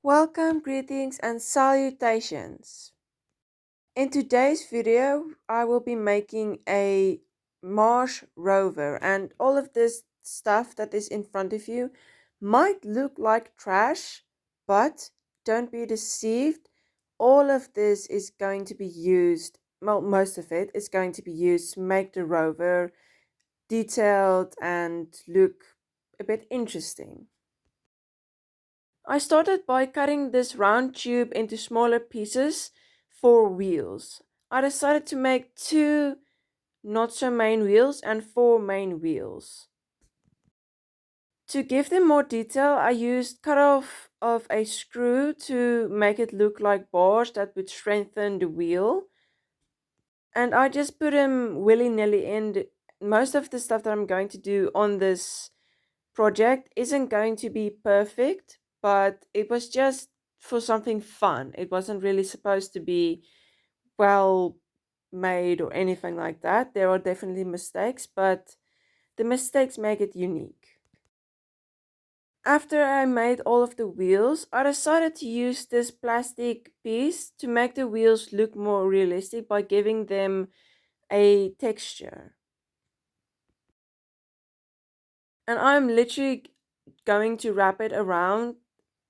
Welcome, greetings, and salutations. In today's video, I will be making a Mars rover, and all of this stuff that is in front of you might look like trash, but don't be deceived. All of this is going to be used, well, most of it is going to be used to make the rover detailed and look a bit interesting. I started by cutting this round tube into smaller pieces for wheels. I decided to make two not so main wheels and four main wheels. To give them more detail, I used cut off of a screw to make it look like bars that would strengthen the wheel. And I just put them willy-nilly in. Most of the stuff that I'm going to do on this project isn't going to be perfect, but it was just for something fun. It wasn't really supposed to be well made or anything like that. There are definitely mistakes, but the mistakes make it unique. After I made all of the wheels, I decided to use this plastic piece to make the wheels look more realistic by giving them a texture. And I'm literally going to wrap it around,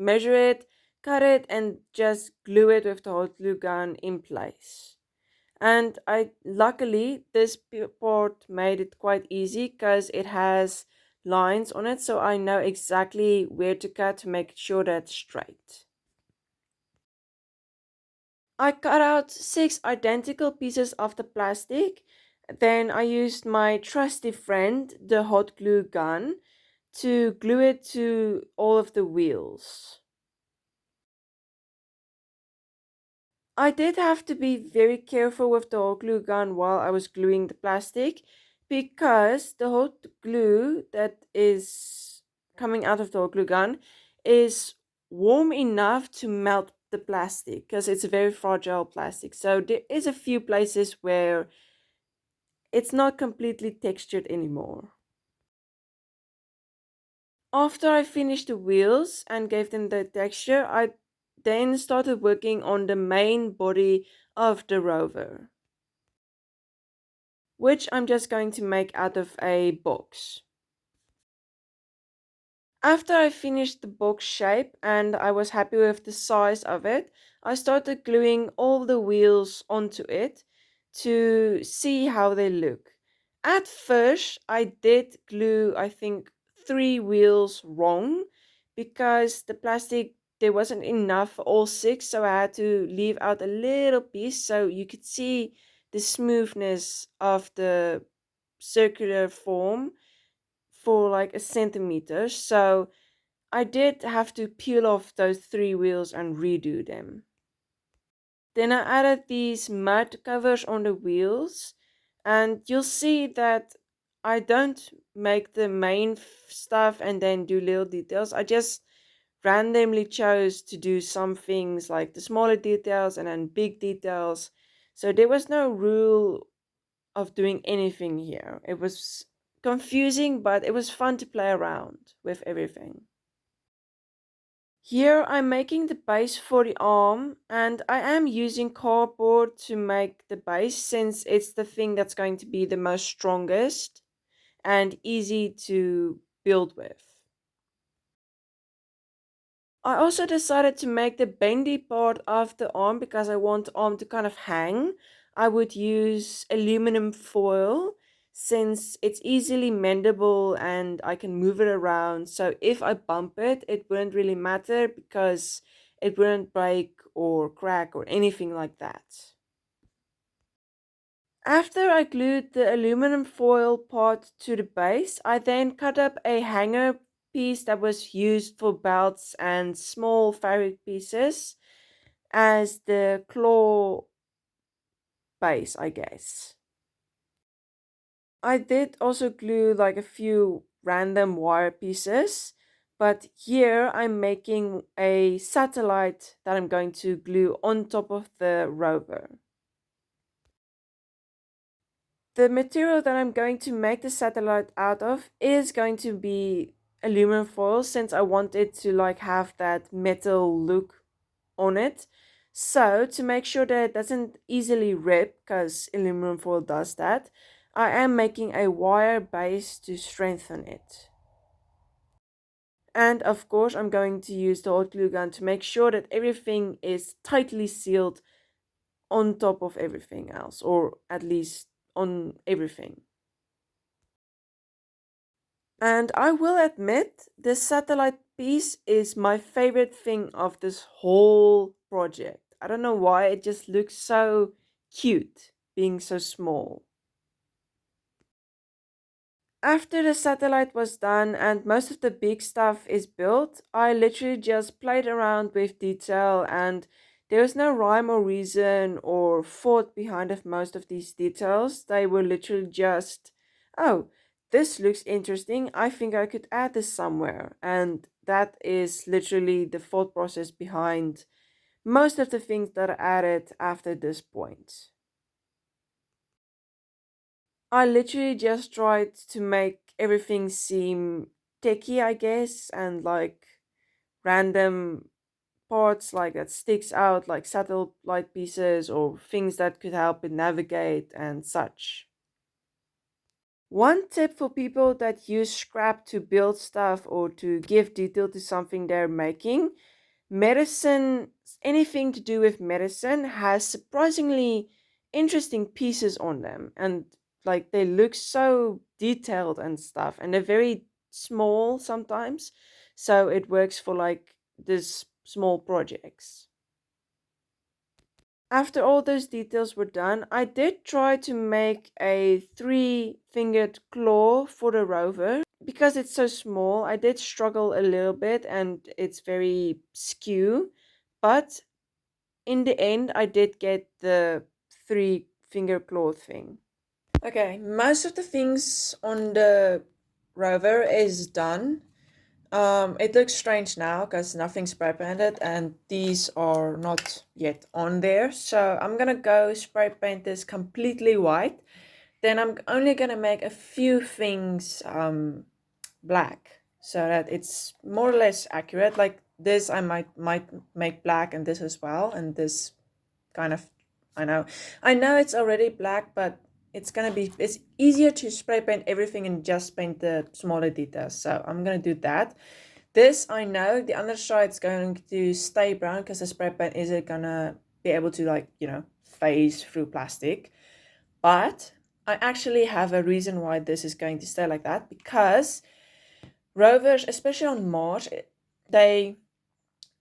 measure it, cut it, and just glue it with the hot glue gun in place. And I luckily this part made it quite easy because it has lines on it, so I know exactly where to cut to make sure that it's straight. I cut out 6 identical pieces of the plastic. Then I used my trusty friend, the hot glue gun, to glue it to all of the wheels. I did have to be very careful with the hot glue gun while I was gluing the plastic because the hot glue that is coming out of the hot glue gun is warm enough to melt the plastic because it's a very fragile plastic. So there is a few places where it's not completely textured anymore. After I finished the wheels and gave them the texture, I then started working on the main body of the rover, which I'm just going to make out of a box. After I finished the box shape and I was happy with the size of it, I started gluing all the wheels onto it to see how they look. At first, I did glue, I think, 3 wheels wrong because the plastic there wasn't enough for all 6, so I had to leave out a little piece so you could see the smoothness of the circular form for like a centimeter. So I did have to peel off those 3 wheels and redo them. Then I added these mud covers on the wheels, and you'll see that I don't make the main stuff and then do little details. I just randomly chose to do some things like the smaller details and then big details. So there was no rule of doing anything here. It was confusing, but it was fun to play around with everything. Here I'm making the base for the arm, and I am using cardboard to make the base since it's the thing that's going to be the most strongest and easy to build with. I also decided to make the bendy part of the arm because I want the arm to kind of hang. I would use aluminum foil since it's easily mendable and I can move it around. So if I bump it, it wouldn't really matter because it wouldn't break or crack or anything like that. After I glued the aluminum foil part to the base, I then cut up a hanger piece that was used for belts and small fabric pieces as the claw base, I guess. I did also glue like a few random wire pieces, but here I'm making a satellite that I'm going to glue on top of the rover. The material that I'm going to make the satellite out of is going to be aluminum foil since I want it to like have that metal look on it. So to make sure that it doesn't easily rip, because aluminum foil does that, I am making a wire base to strengthen it. And of course, I'm going to use the hot glue gun to make sure that everything is tightly sealed on top of everything else, or at least on everything. And I will admit, this satellite piece is my favorite thing of this whole project. I don't know why, it just looks so cute being so small. After the satellite was done and most of the big stuff is built, I literally just played around with detail, and there was no rhyme or reason or thought behind of most of these details. They were literally just, oh, this looks interesting. I think I could add this somewhere. And that is literally the thought process behind most of the things that are added after this point. I literally just tried to make everything seem techy, I guess, and like random parts like that sticks out, like satellite pieces or things that could help it navigate and such. One tip for people that use scrap to build stuff or to give detail to something they're making: medicine, anything to do with medicine, has surprisingly interesting pieces on them, and like they look so detailed and stuff, and they're very small sometimes, so it works for like this small projects. After all those details were done, I did try to make a three-fingered claw for the rover. Because it's so small, I did struggle a little bit and it's very skew, but in the end, I did get the three-finger claw thing. Okay, most of the things on the rover is done. It looks strange now because nothing's spray painted and these are not yet on there. So I'm gonna go spray paint this completely white. Then I'm only gonna make a few things black so that it's more or less accurate. Like this, I might make black, and this as well, and this kind of, I know, I know it's already black, but it's easier to spray paint everything and just paint the smaller details. So I'm gonna do that. This, I know the underside's going to stay brown because the spray paint isn't gonna be able to, like, phase through plastic. But I actually have a reason why this is going to stay like that, because rovers, especially on Mars, they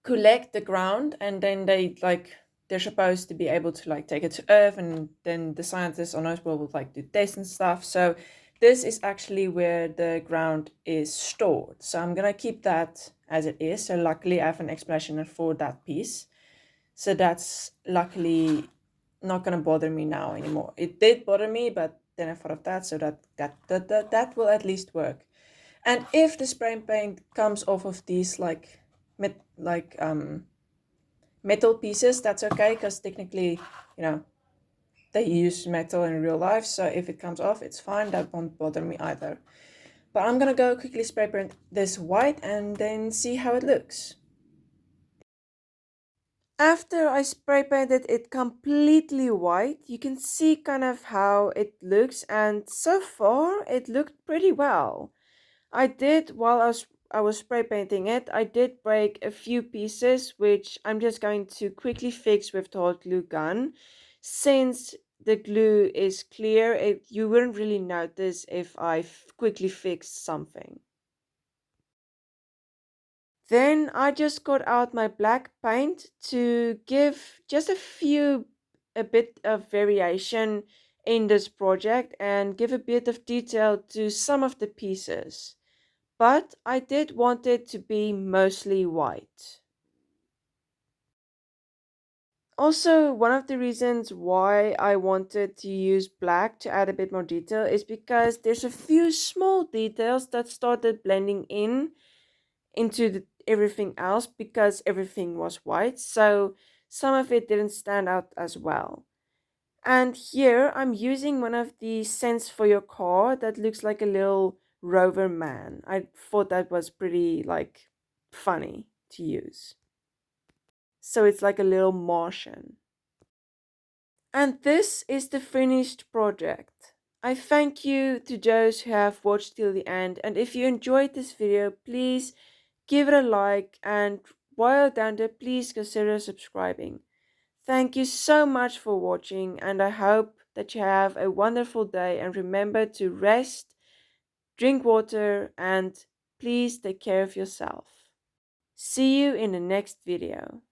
collect the ground and then they're supposed to be able to like take it to Earth, and then the scientists on Earth will like do tests and stuff. So this is actually where the ground is stored. So I'm gonna keep that as it is. So luckily I have an explanation for that piece. So that's luckily not gonna bother me now anymore. It did bother me, but then I thought of that, so that will at least work. And if the spray paint comes off of these like metal pieces, that's okay, because technically, you know, they use metal in real life. So if it comes off, it's fine. That won't bother me either. But I'm gonna go quickly spray paint this white and then see how it looks. After I spray painted it completely white, you can see kind of how it looks, and so far it looked pretty well. I did, while I was spray painting it, I did break a few pieces, which I'm just going to quickly fix with the hot glue gun. Since the glue is clear, you wouldn't really notice if I quickly fixed something. Then I just got out my black paint to give just a bit of variation in this project and give a bit of detail to some of the pieces. But I did want it to be mostly white. Also, one of the reasons why I wanted to use black to add a bit more detail is because there's a few small details that started blending into everything else because everything was white, so some of it didn't stand out as well. And here I'm using one of the scents for your car that looks like a little rover man. I thought that was pretty like funny to use. So it's like a little Martian. And this is the finished project. I thank you to those who have watched till the end, and if you enjoyed this video, please give it a like, and while down there, please consider subscribing. Thank you so much for watching, and I hope that you have a wonderful day, and remember to rest, drink water, and please take care of yourself. See you in the next video.